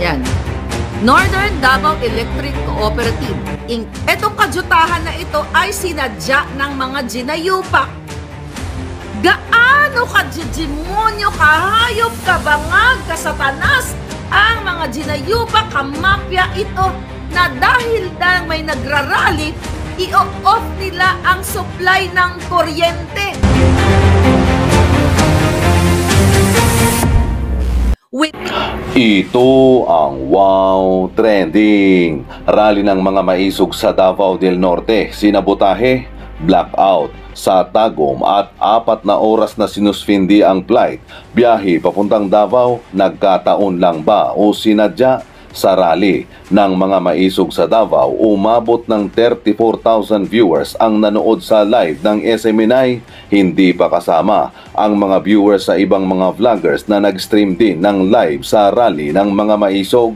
Yan. Northern Davao Electric Cooperative Inc. Etong kadyutahan na ito ay sinadya ng mga ginayupak. Gaano ka-demonyo, kahayop, kabangag, kasatanas ang mga ginayupak, kamapya ito na dahil may nagrarally, i-off nila ang supply ng kuryente. Ito ang Wow Trending. Rally ng mga maisog sa Davao del Norte, sinabotahe, blackout sa Tagum at 4 na oras na sinuspindi ang flight. Biyahe papuntang Davao, nagkataon lang ba o sinadya? Sa rally ng mga maisog sa Davao, umabot ng 34,000 viewers ang nanood sa live ng SMNI. Hindi pa kasama ang mga viewers sa ibang mga vloggers na nag-stream din ng live sa rally ng mga maisog.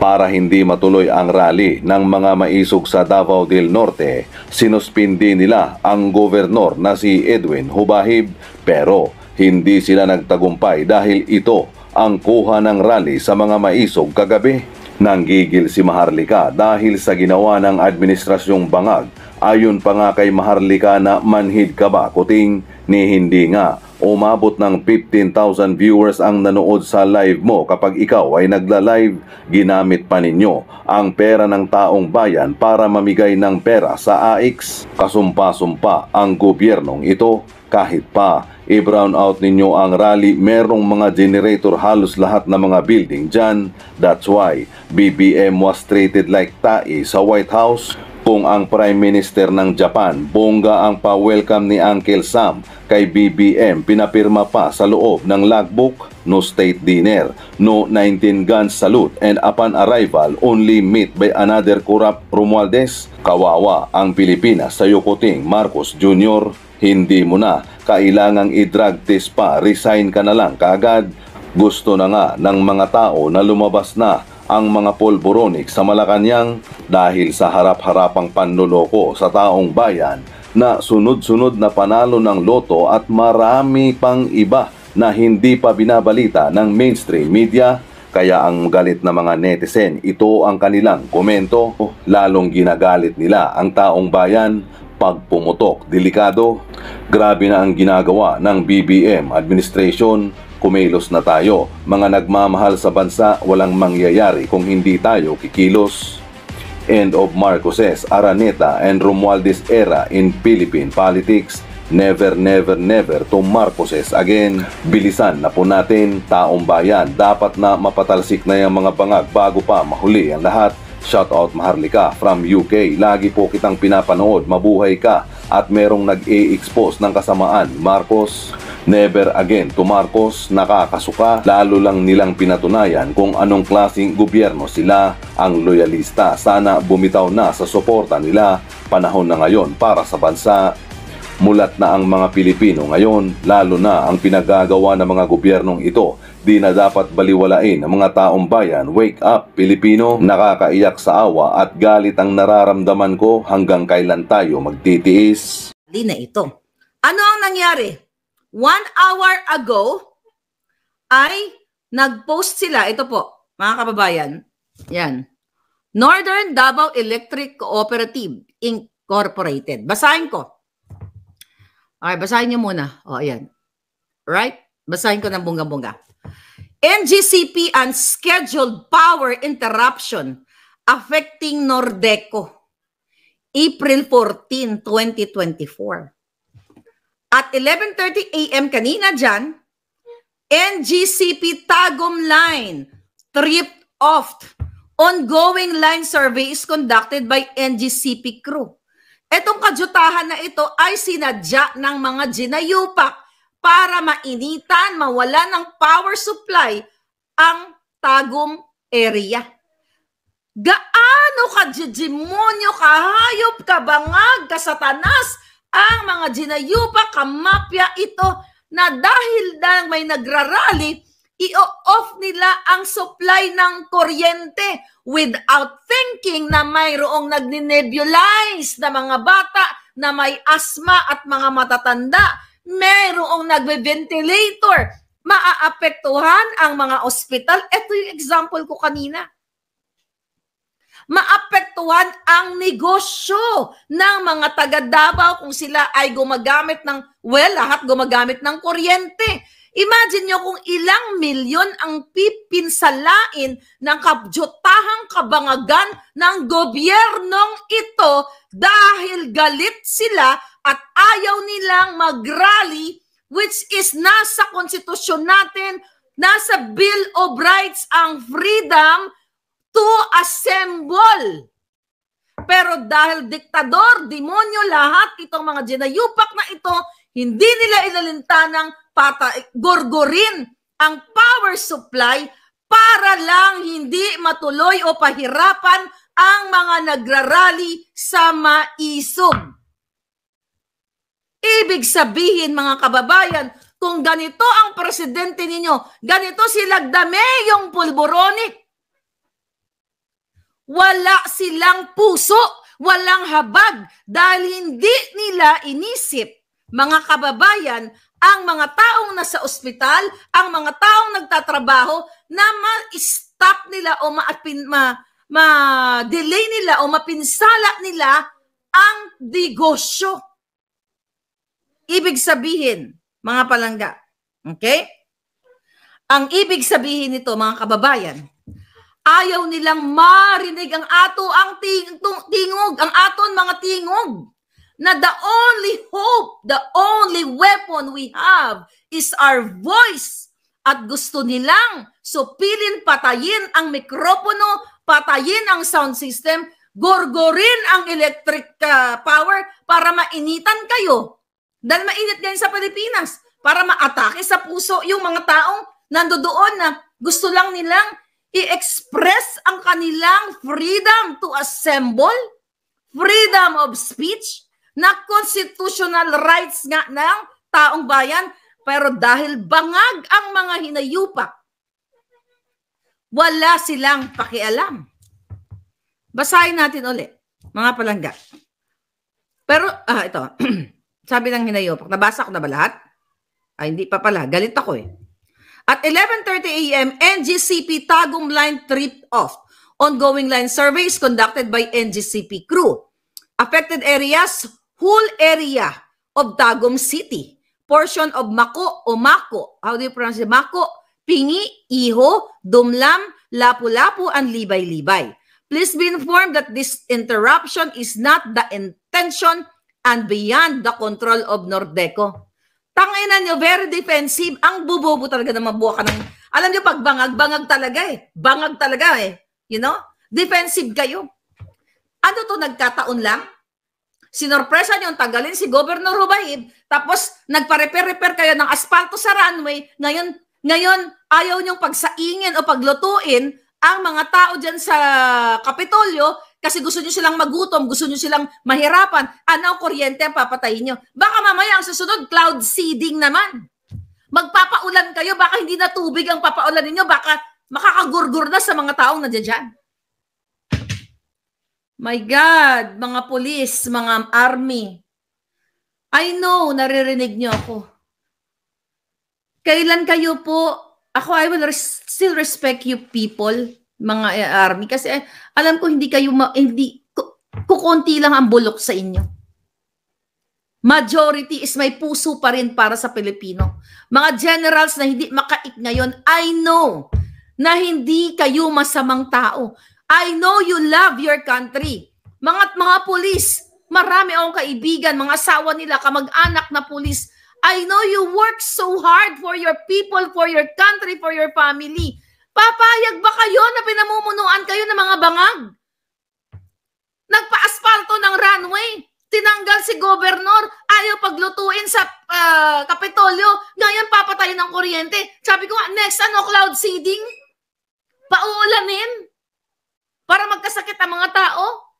Para hindi matuloy ang rally ng mga maisog sa Davao del Norte, sinuspindi nila ang gobernador na si Edwin Hubahib, pero hindi sila nagtagumpay dahil ito ang kuha ng rally sa mga maisog kagabi. Nanggigil si Maharlika dahil sa ginawa ng administrasyong bangag. Ayon pa nga kay Maharlika na manhid ka ba kuting ni hindi nga. Umabot ng 15,000 viewers ang nanood sa live mo. Kapag ikaw ay nagla-live, ginamit pa ninyo ang pera ng taong bayan para mamigay ng pera sa AIX. Kasumpa-sumpa ang gobyernong ito. Kahit pa i-brown out ninyo ang rally, merong mga generator halos lahat ng mga building dyan. That's why BBM was treated like tai sa White House. Kung ang Prime Minister ng Japan, bongga ang pa-welcome ni Uncle Sam kay BBM, pinapirma pa sa loob ng logbook, no state dinner, no 19 guns salute, and upon arrival, only meet by another corrupt Romualdez. Kawawa ang Pilipinas sa Yukoting Marcos Jr. Hindi mo na kailangang i-drug test pa, resign ka na lang kaagad. Gusto na nga ng mga tao na lumabas na ang mga polboronic sa Malacanang dahil sa harap-harapang panloloko sa taong bayan na sunod-sunod na panalo ng loto at marami pang iba na hindi pa binabalita ng mainstream media. Kaya ang galit na mga netizen, ito ang kanilang komento. Lalong ginagalit nila ang taong bayan. Pag pumutok, delikado. Grabe na ang ginagawa ng BBM administration. Kumilos na tayo. Mga nagmamahal sa bansa, walang mangyayari kung hindi tayo kikilos. End of Marcoses, Araneta, and Romualdez era in Philippine politics. Never, never, never to Marcoses again. Bilisan na po natin, taong bayan. Dapat na mapatalsik na yung mga bangag bago pa mahuli ang lahat. Shout out Maharlika from UK. Lagi po kitang pinapanood. Mabuhay ka. At merong nag-e-expose ng kasamaan, Marcos. Never again to Marcos. Nakakasuka. Lalo lang nilang pinatunayan kung anong klaseng gobyerno sila. Ang loyalista. Sana bumitaw na sa suporta nila. Panahon na ngayon para sa bansa. Mulat na ang mga Pilipino ngayon. Lalo na ang pinagagawa ng mga gobyernong ito. Di na dapat baliwalain ang mga taong bayan. Wake up, Pilipino. Nakakaiyak sa awa at galit ang nararamdaman ko. Hanggang kailan tayo magtitiis? Di na ito. Ano ang nangyari? 1 hour ago ay nag-post sila. Ito po, mga kababayan. Yan. Northern Davao Electric Cooperative Incorporated. Basahin ko. Okay, basahin nyo muna. O, ayan. Right? Basahin ko ng bongga-bongga. NGCP unscheduled power interruption affecting Nordeco. April 14, 2024. At 11:30 a.m. kanina dyan, NGCP Tagum line tripped off. Ongoing line survey is conducted by NGCP crew. Etong kadyutahan na ito ay sinadya ng mga ginayupak para mainitan, mawala ng power supply ang Tagum area. Gaano ka-demonyo, kahayop, kabangag, kasatanas ang mga ginayupak, kamapya ito na dahil may nagrarally, i-off nila ang supply ng kuryente without thinking na mayroong nagninebulize na mga bata na may asthma at mga matatanda. Mayroong nagbe-ventilator Maaapektuhan ang mga ospital. Ito yung example ko kanina. Maapektuhan ang negosyo ng mga taga Davao kung sila ay gumagamit ng, well, lahat gumagamit ng kuryente. Imagine nyo kung ilang milyon ang pipinsalain ng kabyotahang kabangagan ng gobyernong ito dahil galit sila at ayaw nilang mag-rally, which is nasa konstitusyon natin, nasa Bill of Rights ang freedom to assemble. Pero dahil diktador, demonyo, lahat itong mga ginayupak na ito, hindi nila inalintanang gorgorin ang power supply para lang hindi matuloy o pahirapan ang mga nagrarally sa maisog. Ibig sabihin, mga kababayan, kung ganito ang presidente ninyo, ganito sila Dameyong Pulboronic, wala silang puso, walang habag dahil hindi nila inisip, mga kababayan, ang mga taong nasa ospital, ang mga taong nagtatrabaho na ma-stop nila o ma-delay nila o mapinsala nila ang negosyo. Ibig sabihin, mga palangga, okay? Ang ibig sabihin nito, mga kababayan, ayaw nilang marinig ang tingog, ang aton mga tingog, na the only hope, the only weapon we have is our voice. At gusto nilang supilin, patayin ang mikropono, patayin ang sound system, gorgorin ang electric power para mainitan kayo. Dahil mainit ngayon sa Pilipinas, para maatake sa puso yung mga taong nandoon na gusto lang nilang i-express ang kanilang freedom to assemble, freedom of speech, na constitutional rights nga ng taong bayan, pero dahil bangag ang mga hinayupak, wala silang pakialam. Basahin natin ulit, mga palangga. Pero, ito, sabi ng hinayupak, nabasa ko na ba lahat? Ay, hindi pa pala, galit ako eh. At 11:30 a.m., NGCP Tagum line tripped off. Ongoing line surveys conducted by NGCP crew. Affected areas, whole area of Tagum City, portion of Mako o Mako, how do you pronounce it? Mako, Pingi, Iho, Dumlam, Lapu-Lapu, and Libay-Libay. Please be informed that this interruption is not the intention and beyond the control of Nordeco. Tanginan nyo, very defensive. Ang bubobo talaga na mabuha ka ng... Alam nyo, pag bangag talaga eh. Bangag talaga eh. You know? Defensive kayo. Ano to, nagkataon lang? Sinorpresa nyo, tanggalin si Governor Rubaib, tapos nagpa-repair kayo ng asfalto sa runway, ngayon ayaw nyong pagsaingin o paglutuin ang mga tao dyan sa Kapitolyo kasi gusto nyo silang magutom, gusto nyo silang mahirapan. Ano ang kuryente ang papatayin nyo? Baka mamaya ang susunod, cloud seeding naman. Magpapaulan kayo, baka hindi na tubig ang papaulan ninyo, baka makakagurgur na sa mga taong nandiyan dyan. My God, mga pulis, mga army, I know, naririnig niyo ako. Kailan kayo po, I will still respect you people, mga army, kasi alam ko hindi kayo, kukunti lang ang bulok sa inyo. Majority is may puso pa rin para sa Pilipino. Mga generals na hindi makaik ngayon, I know na hindi kayo masamang tao. I know you love your country. Mga pulis, marami akong kaibigan, mga asawa nila, kamag-anak na pulis. I know you work so hard for your people, for your country, for your family. Papayag ba kayo na pinamumunuan kayo ng mga bangag? Nagpa-asfalto ng runway, tinanggal si Governor, ayaw paglutuin sa Kapitolyo, ngayon papatayin ng kuryente. Sabi ko nga, next cloud seeding? Pauulanin? Para magkasakit ang mga tao?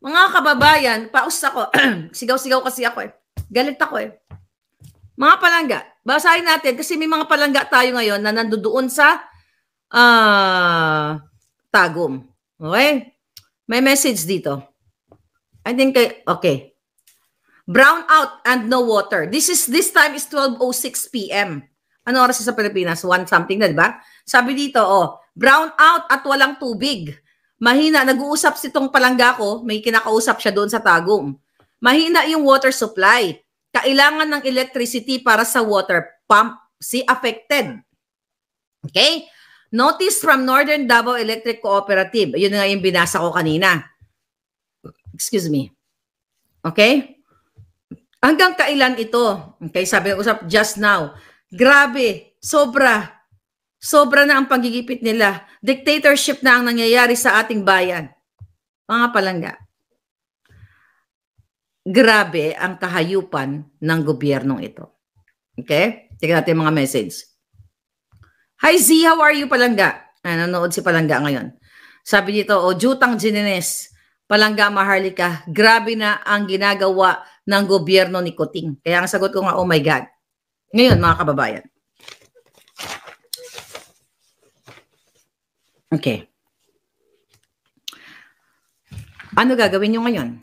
Mga kababayan, paus ako. Sigaw-sigaw kasi ako eh. Galit ako eh. Mga palangga, basahin natin kasi may mga palangga tayo ngayon na nandoon sa Tagum. Okay? May message dito. I think, okay. Brown out and no water. This time is 12:06 p.m. Ano oras sa Pilipinas? 1 something na, di ba? Sabi dito, brown out at walang tubig. Mahina, nag-uusap si tong palangga ko, may kinakausap siya doon sa Tagum. Mahina yung water supply. Kailangan ng electricity para sa water pump. See, affected. Okay? Notice from Northern Davao Electric Cooperative. Yun nga yung binasa ko kanina. Excuse me. Okay? Hanggang kailan ito? Okay, sabi ng usap, just now. Grabe, sobra. Sobra na ang pagigipit nila. Dictatorship na ang nangyayari sa ating bayan. Mga palangga. Grabe ang kahayupan ng gobyernong ito. Okay? Tingnan natin mga message. Hi Z, how are you palangga? Nanonood si palangga ngayon. Sabi dito, Jutang Jinines, palangga Maharlika, grabe na ang ginagawa ng gobyerno ni Kuting. Kaya ang sagot ko nga, oh my God. Ngayon mga kababayan. Okay. Ano gagawin nyo ngayon?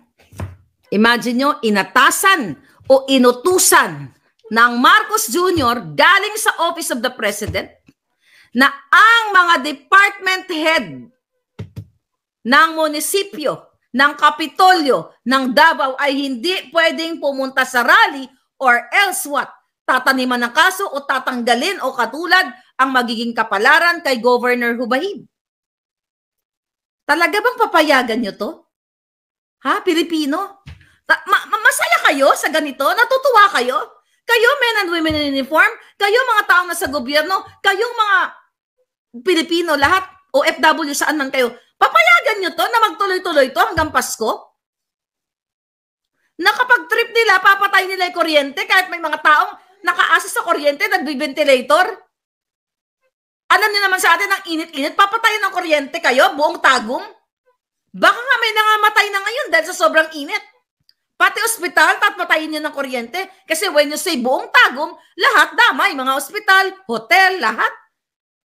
Imagine nyo, inatasan o inutusan ng Marcos Jr. galing sa Office of the President na ang mga department head ng munisipyo, ng Kapitolyo, ng Davao ay hindi pwedeng pumunta sa rally or else what? Tataniman ng kaso o tatanggalin o katulad ang magiging kapalaran kay Governor Hubahib. Talaga bang papayagan nyo to? Ha, Pilipino? Masaya kayo sa ganito? Natutuwa kayo? Kayo, men and women in uniform? Kayo, mga taong nasa gobyerno? Kayong mga Pilipino, lahat, OFW, saan man kayo? Papayagan nyo to na magtuloy-tuloy to hanggang Pasko? Na kapag trip nila, papatay nila yung kuryente kahit may mga taong nakaasa sa kuryente, nagbi-ventilator? Alam niyo naman sa atin, ang init-init, papatayin ng kuryente kayo, buong Tagum? Baka nga may nangamatay na ngayon dahil sa sobrang init. Pati ospital, tatpatayin niyo ng kuryente. Kasi when you say buong Tagum, lahat damay, mga ospital, hotel, lahat.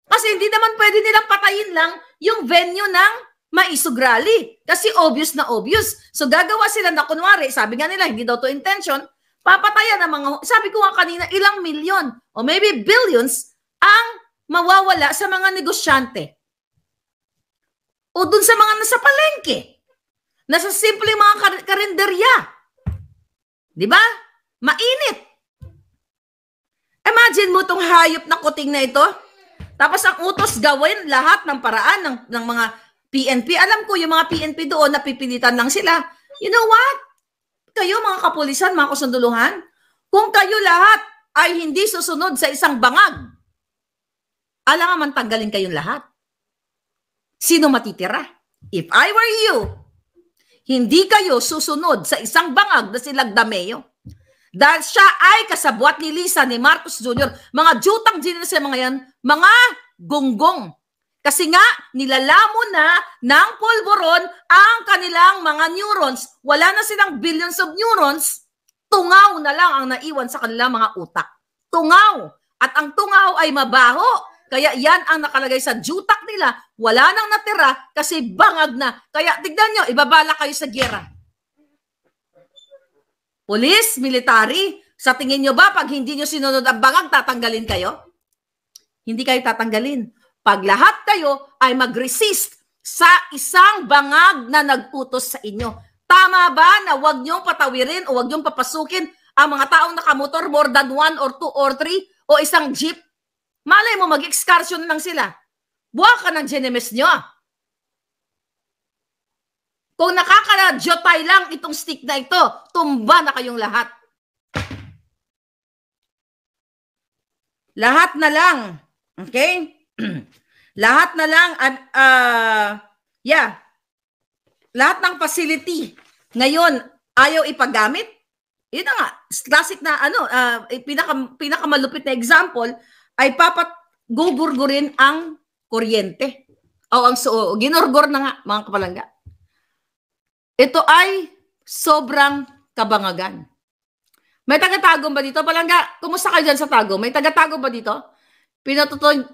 Kasi hindi naman pwede nilang patayin lang yung venue ng Maisog Rally. Kasi obvious na obvious. So gagawa sila na kunwari, sabi nga nila, hindi daw to intention, papatayan ng mga, sabi ko nga kanina, ilang milyon o maybe billions ang mawawala sa mga negosyante. O dun sa mga nasa palengke. Nasa simple mga karinderya. Di ba? Mainit. Imagine mo tong hayop na Kuting na ito. Tapos ang utos gawin lahat ng paraan ng mga PNP. Alam ko yung mga PNP doon, napipilitan lang sila. You know what? Kayo mga kapulisan, mga kusunduluhan, kung kayo lahat ay hindi susunod sa isang bangag, alangan tanggalin kayong lahat. Sino matitira? If I were you, hindi kayo susunod sa isang bangag na si Lagdameo. Dahil siya ay kasabwat ni Lisa, ni Marcos Jr., mga jutang Jinines mga yan, mga gonggong. Kasi nga, nilalamon na ng polvoron ang kanilang mga neurons. Wala na silang billions of neurons, tungaw na lang ang naiwan sa kanilang mga utak. Tungaw. At ang tungaw ay mabaho. Kaya yan ang nakalagay sa jutak nila. Wala nang natira kasi bangag na. Kaya tignan nyo, ibabala kayo sa giyera. Police, military, sa tingin nyo ba pag hindi nyo sinunod ang bangag, tatanggalin kayo? Hindi kayo tatanggalin. Pag lahat kayo ay mag-resist sa isang bangag na nag-utos sa inyo. Tama ba na huwag nyong patawirin o huwag nyong papasukin ang mga taong nakamotor more than 1 or 2 or 3 o isang jeep? Malay mo, mag-excursion lang sila. Buha ka ng Jimenez nyo. Kung nakaka-jotay lang itong stick na ito, tumba na kayong lahat. Lahat na lang. Okay? Lahat na lang, lahat ng facility ngayon ayaw ipagamit. Yun na nga, classic na pinakamalupit na example ay gugurgurin ang kuryente. O ginurgur na nga mga kapalangga. Ito ay sobrang kabangagan. May taga-Tagum ba dito? Palangga, kumusta kayo dyan sa Tagum? May taga-Tagum ba dito?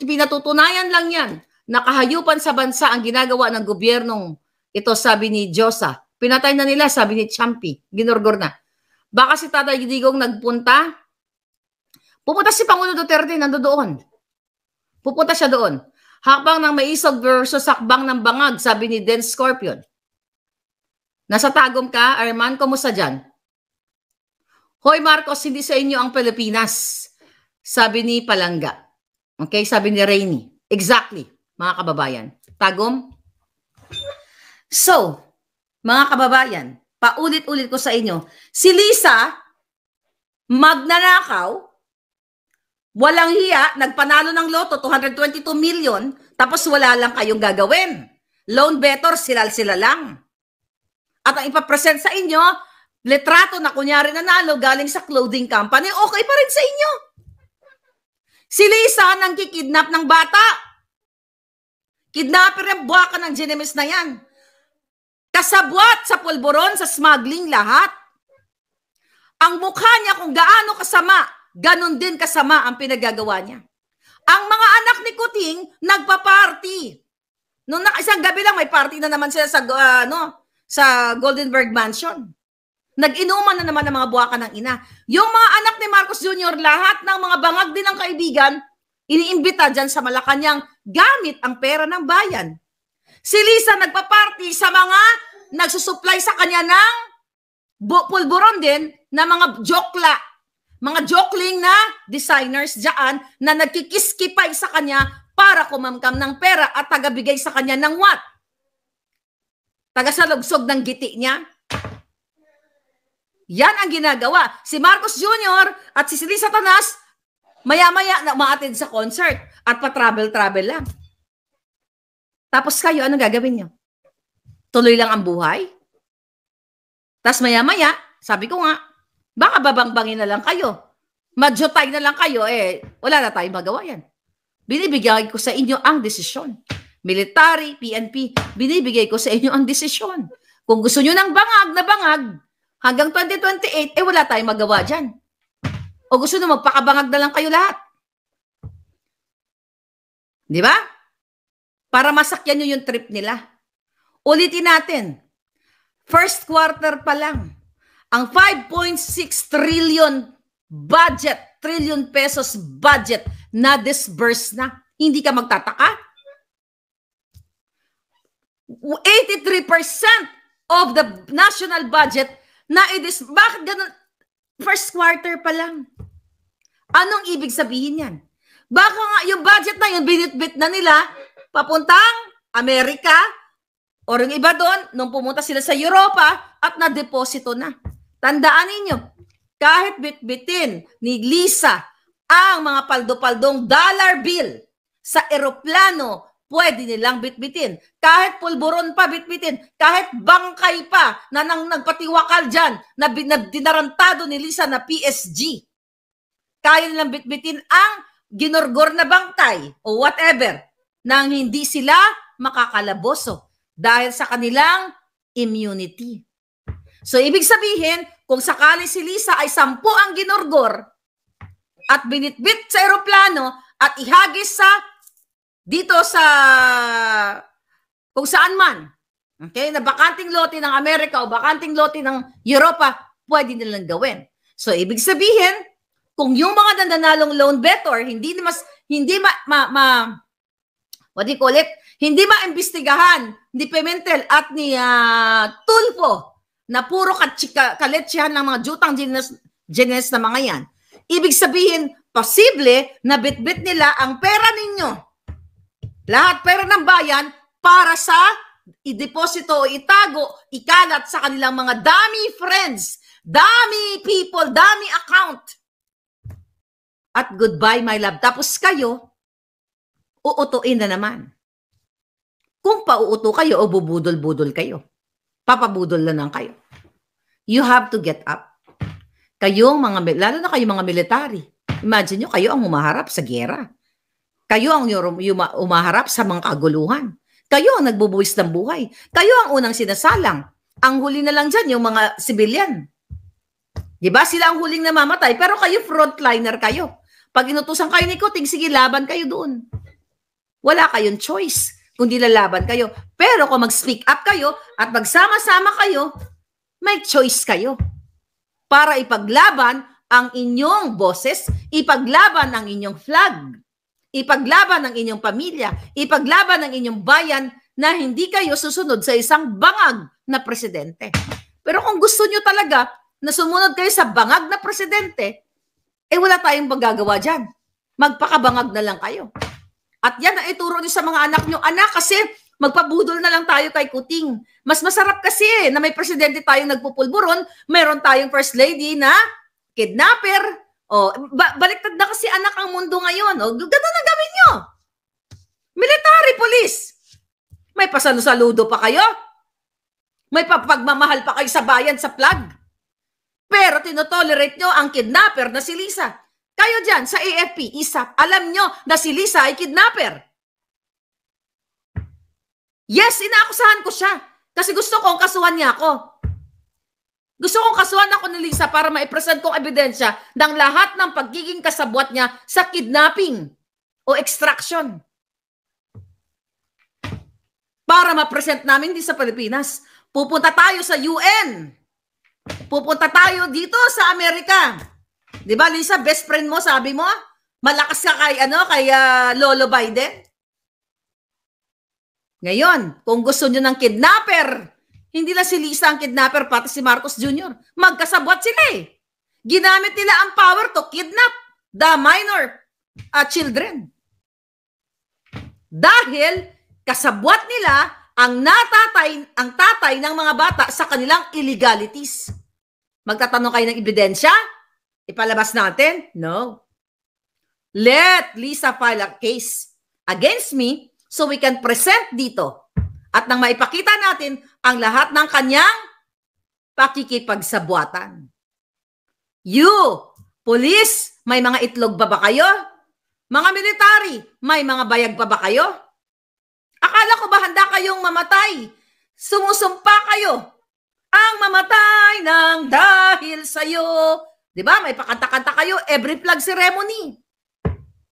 Pinatutunayan lang yan. Nakahayupan sa bansa ang ginagawa ng gobyernong ito, sabi ni Josa. Pinatay na nila, sabi ni Champi. Ginurgur na. Baka si Tatay Digong nagpunta. Pupunta si Pangulo Duterte, nandoon. Pupunta siya doon. Hakbang ng Maisog versus hakbang ng Bangag, sabi ni Den Scorpion. Nasa Tagum ka, Arman, kumusta dyan? Hoy Marcos, hindi sa inyo ang Pilipinas, sabi ni Palangga. Okay, sabi ni Rainy. Exactly, mga kababayan. Tagum? So, mga kababayan, paulit-ulit ko sa inyo, si Lisa, magnanakaw, walang hiya, nagpanalo ng loto, 222 million, tapos wala lang kayong gagawin. Loan better, sila lang. At ang ipapresent sa inyo, litrato na kunyari nanalo galing sa clothing company, okay pa rin sa inyo. Si Lisa nang kikidnap ng bata. Kidnapper yung buwaka ng Genemis na yan. Kasabwat sa pulburon, sa smuggling lahat. Ang mukha niya kung gaano kasama, ganun din kasama ang pinagagawa niya. Ang mga anak ni Kuting, nagpa-party. Noong isang gabi lang, may party na naman sila sa Goldenberg Mansion. Nag-inuman na naman ng mga buwaka ng ina. Yung mga anak ni Marcos Jr., lahat ng mga bangag din ng kaibigan, iniimbita dyan sa Malacanang gamit ang pera ng bayan. Si Lisa nagpa-party sa mga nagsusupply sa kanya ng pulburon din na mga jokla, mga jokling na designers dyan na nagkikiskipay sa kanya para kumamkam ng pera at tagabigay sa kanya ng what? Tagasalugsog ng giti niya. Yan ang ginagawa. Si Marcos Jr. at si Lisa Tanas, maya-maya na umaatid sa concert at pa-travel-travel lang. Tapos kayo, anong gagawin nyo? Tuloy lang ang buhay? Tapos maya-maya, sabi ko nga, baka babangbangin na lang kayo. Madyotay na lang kayo, wala na tayong magawa yan. Binibigay ko sa inyo ang desisyon. Military, PNP, binibigay ko sa inyo ang desisyon. Kung gusto nyo ng bangag na bangag, hanggang 2028, wala tayong magawa dyan. O gusto nyo magpakabangag na lang kayo lahat. Di ba? Para masakyan nyo yung trip nila. Ulitin natin. First quarter pa lang, ang 5.6 trillion budget, trillion pesos budget na disburse na. Hindi ka magtataka? 83% of the national budget na bakit ganun? First quarter pa lang. Anong ibig sabihin yan? Baka nga yung budget na yun, binitbit na nila, papuntang Amerika, o yung iba doon, nung pumunta sila sa Europa, at na-deposito na. Tandaan ninyo, kahit bitbitin ni Lisa ang mga paldo-paldong dollar bill sa eroplano, pwede nilang bitbitin. Kahit pulburon pa bitbitin, kahit bangkay pa na nagpatiwakal dyan, na dinarantado ni Lisa na PSG, kaya nilang bitbitin ang ginorgor na bangkay o whatever nang hindi sila makakalaboso dahil sa kanilang immunity. So, ibig sabihin, kung sakali si Lisa ay 10 ang ginorgor at binitbit sa eroplano at ihagis dito sa kung saan man, okay, na bakanting lote ng Amerika o bakanting lote ng Europa, pwede nilang gawin. So, ibig sabihin, kung yung mga nananalong loan better, hindi maimbestigahan ni Pimentel at ni Tulfo na puro kaletsyahan ng mga jutang genes na mga yan. Ibig sabihin, posible na bitbit nila ang pera ninyo. Lahat pera ng bayan para sa i-deposito o itago, ikalat sa kanilang mga dummy friends, dummy people, dummy account. At goodbye, my love. Tapos kayo, uutuin na naman. Kung pauuto kayo o bubudol-budol kayo, papabudol na lang kayo. You have to get up. Kayong lalo na kayong mga military. Imagine nyo, kayo ang umaharap sa giyera. Kayo ang umaharap sa mga kaguluhan. Kayo ang nagbubuwis ng buhay. Kayo ang unang sinasalang. Ang huli na lang dyan, yung mga civilian. Diba? Sila ang huling namamatay, pero kayo frontliner kayo. Pag inutusan kayo ni Kuting, sige, laban kayo doon. Wala kayong choice kung di lalaban kayo. Pero kung mag-speak up kayo at magsama-sama kayo, may choice kayo. para ipaglaban ang inyong boses, ipaglaban ang inyong flag, ipaglaban ang inyong pamilya, ipaglaban ang inyong bayan na hindi kayo susunod sa isang bangag na presidente. Pero kung gusto nyo talaga na sumunod kayo sa bangag na presidente, wala tayong magagawa dyan. Magpakabangag na lang kayo. At yan ang ituro nyo sa mga anak nyo. Anak, kasi magpabudol na lang tayo kay Kuting. Mas masarap kasi na may presidente tayong nagpupulburon, mayroon tayong first lady na kidnapper. Baliktad na kasi anak ang mundo ngayon. Ganun ang gawin nyo. Military police. May pasalusaludo pa kayo. May pagmamahal pa kayo sa bayan sa flag. Pero tinotolerate nyo ang kidnapper na si Lisa. Kayo dyan sa AFP, ISAP, alam nyo na si Lisa ay kidnapper. Yes, inaakusahan ko siya. Kasi gusto kong kasuhan niya ako. Gusto kong kasuhan ako ni Lisa para maipresent kong ebidensya ng lahat ng pagiging kasabwat niya sa kidnapping o extraction. Para ma-present namin din sa Pilipinas. Pupunta tayo sa UN. Pupunta tayo dito sa Amerika. Di ba, Lisa, best friend mo, sabi mo? Malakas ka kay Lolo Biden? Ngayon, kung gusto nyo ng kidnapper, hindi na si Lisa ang kidnapper, pati si Marcos Jr. Magkasabwat sila eh. Ginamit nila ang power to kidnap the minor children. Dahil kasabwat nila ang tatay ng mga bata sa kanilang illegalities. Magtatanong kayo ng ebidensya? Ipalabas natin? No. Let Lisa file a case against me so we can present dito at nang maipakita natin ang lahat ng kanyang pakikipagsabwatan. You, police, may mga itlog pa ba kayo? Mga military, may mga bayag pa ba kayo? Akala ko ba handa kayong mamatay? Sumusumpa kayo. Ang mamatay ng dahil sa'yo. Diba? May pakanta-kanta kayo every flag ceremony.